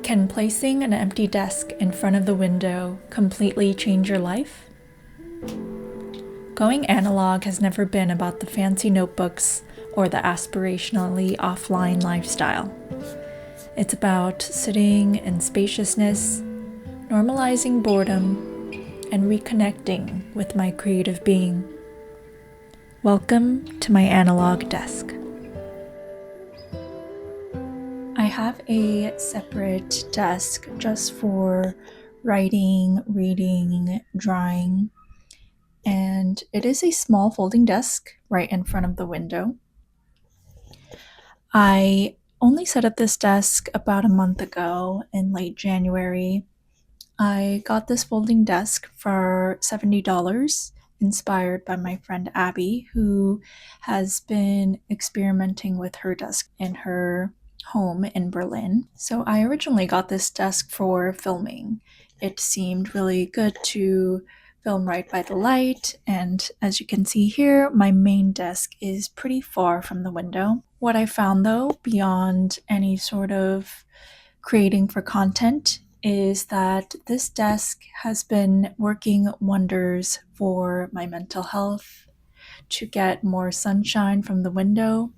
Can placing an empty desk in front of the window completely change your life? Going analog has never been about the fancy notebooks or the aspirationally offline lifestyle. It's about sitting in spaciousness, normalizing boredom, and reconnecting with my creative being. Welcome to my analog desk. I have a separate desk just for writing, reading, drawing, and it is a small folding desk right in front of the window. I only set up this desk about a month ago in late January. I got this folding desk for $70, inspired by my friend Abby, who has been experimenting with her desk in her home in Berlin. So I originally got this desk for filming. It seemed really good to film right by the light, and as you can see here, my main desk is pretty far from the window. What I found though, beyond any sort of creating for content, is that this desk has been working wonders for my mental health, to get more sunshine from the window,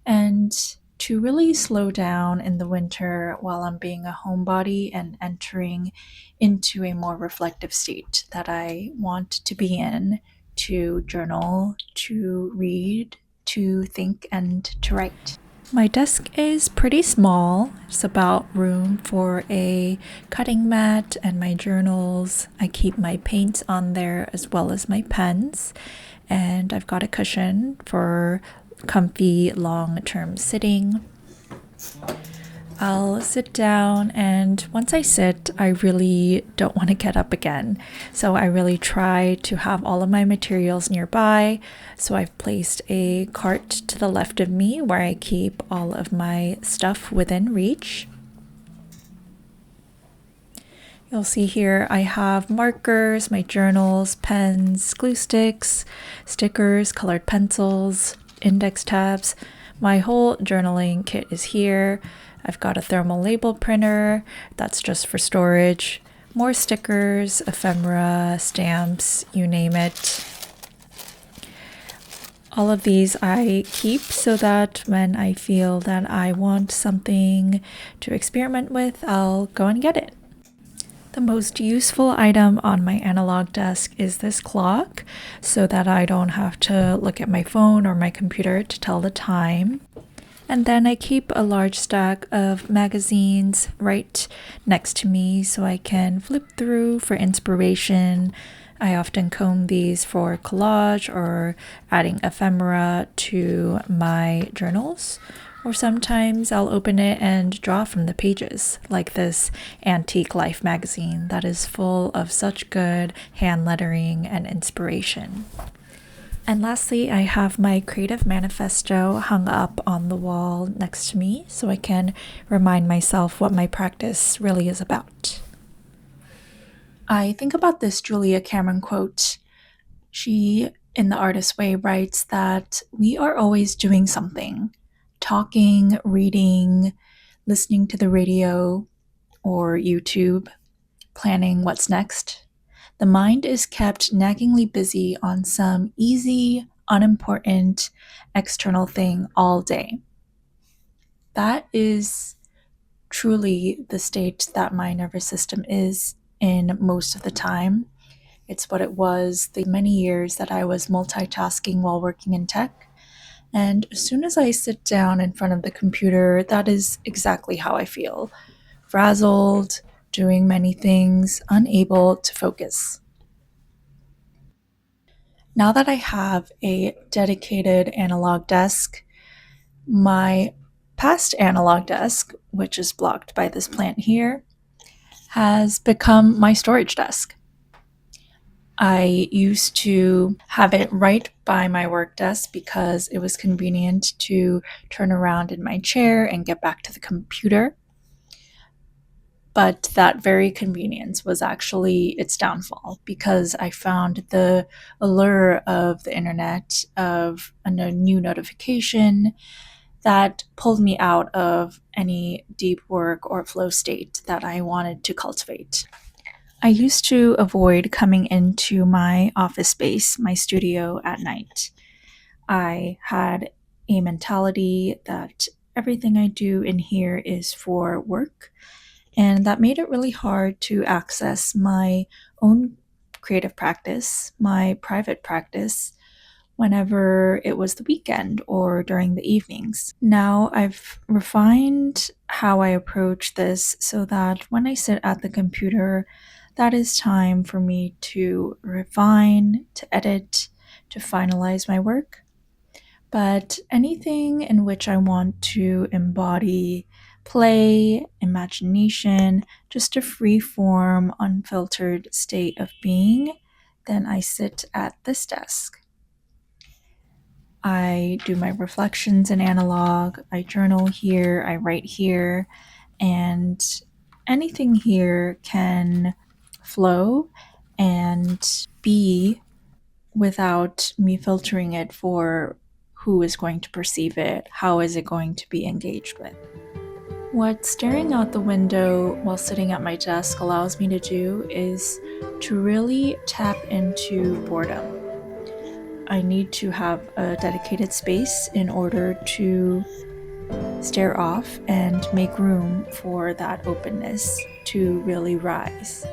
and to really slow down in the winter while I'm being a homebody and entering into a more reflective state that I want to be in, to journal, to read, to think, and to write. My desk is pretty small. It's about room for a cutting mat and my journals. I keep my paints on there as well as my pens. And I've got a cushion for comfy long-term sitting. I'll sit down, and once I sit, I really don't want to get up again. So I really try to have all of my materials nearby. So I've placed a cart to the left of me where I keep all of my stuff within reach. You'll see here I have markers, my journals, pens, glue sticks, stickers, colored pencils, index tabs. My whole journaling kit is here. I've got a thermal label printer that's just for storage, more stickers, ephemera, stamps, you name it. All of these I keep so that when I feel that I want something to experiment with, I'll go and get it. The most useful item on my analog desk is this clock, so that I don't have to look at my phone or my computer to tell the time. And then I keep a large stack of magazines right next to me so I can flip through for inspiration. I often comb these for collage or adding ephemera to my journals. Or sometimes I'll open it and draw from the pages, like this Antique Life magazine that is full of such good hand lettering and inspiration. And lastly, I have my creative manifesto hung up on the wall next to me so I can remind myself what my practice really is about. I think about this Julia Cameron quote. She, in The Artist's Way, writes that we are always doing something. Talking, reading, listening to the radio or YouTube, planning what's next. The mind is kept naggingly busy on some easy, unimportant, external thing all day. That is truly the state that my nervous system is in most of the time. It's what it was the many years that I was multitasking while working in tech. And as soon as I sit down in front of the computer, that is exactly how I feel. Frazzled, doing many things, unable to focus. Now that I have a dedicated analog desk, my past analog desk, which is blocked by this plant here, has become my storage desk. I used to have it right by my work desk because it was convenient to turn around in my chair and get back to the computer. But that very convenience was actually its downfall because I found the allure of the internet, of a new notification, that pulled me out of any deep work or flow state that I wanted to cultivate. I used to avoid coming into my office space, my studio, at night. I had a mentality that everything I do in here is for work, and that made it really hard to access my own creative practice, my private practice, whenever it was the weekend or during the evenings. Now I've refined how I approach this so that when I sit at the computer, that is time for me to refine, to edit, to finalize my work. But anything in which I want to embody play, imagination, just a free form, unfiltered state of being, then I sit at this desk. I do my reflections in analog, I journal here, I write here, and anything here can flow and be without me filtering it for who is going to perceive it, how is it going to be engaged with. What staring out the window while sitting at my desk allows me to do is to really tap into boredom. I need to have a dedicated space in order to stare off and make room for that openness to really rise.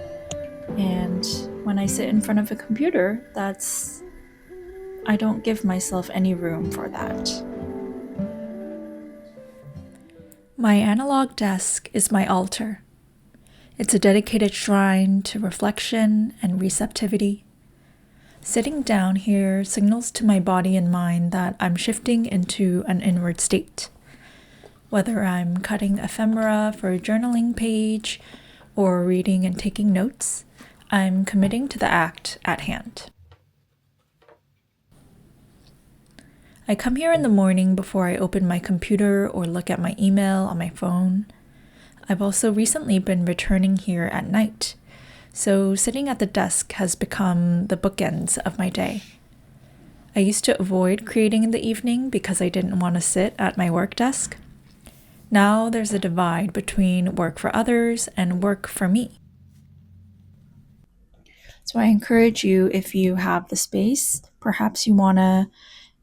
And when I sit in front of a computer, I don't give myself any room for that. My analog desk is my altar. It's a dedicated shrine to reflection and receptivity. Sitting down here signals to my body and mind that I'm shifting into an inward state. Whether I'm cutting ephemera for a journaling page or reading and taking notes, I'm committing to the act at hand. I come here in the morning before I open my computer or look at my email on my phone. I've also recently been returning here at night, so sitting at the desk has become the bookends of my day. I used to avoid creating in the evening because I didn't want to sit at my work desk. Now there's a divide between work for others and work for me. So I encourage you, if you have the space, perhaps you want to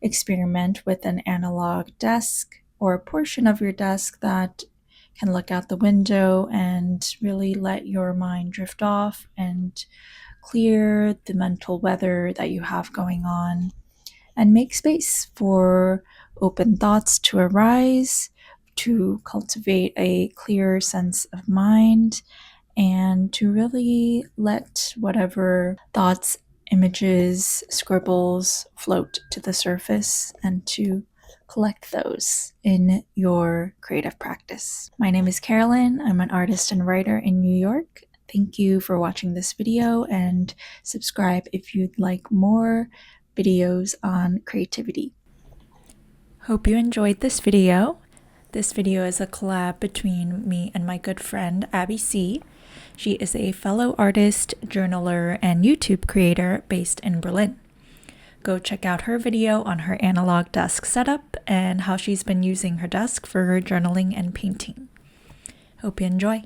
experiment with an analog desk or a portion of your desk that can look out the window and really let your mind drift off and clear the mental weather that you have going on, and make space for open thoughts to arise, to cultivate a clear sense of mind, and to really let whatever thoughts, images, scribbles float to the surface and to collect those in your creative practice. My name is Carolyn. I'm an artist and writer in New York. Thank you for watching this video, and subscribe if you'd like more videos on creativity. Hope you enjoyed this video. This video is a collab between me and my good friend Abby C. She is a fellow artist, journaler, and YouTube creator based in Berlin. Go check out her video on her analog desk setup and how she's been using her desk for journaling and painting. Hope you enjoy.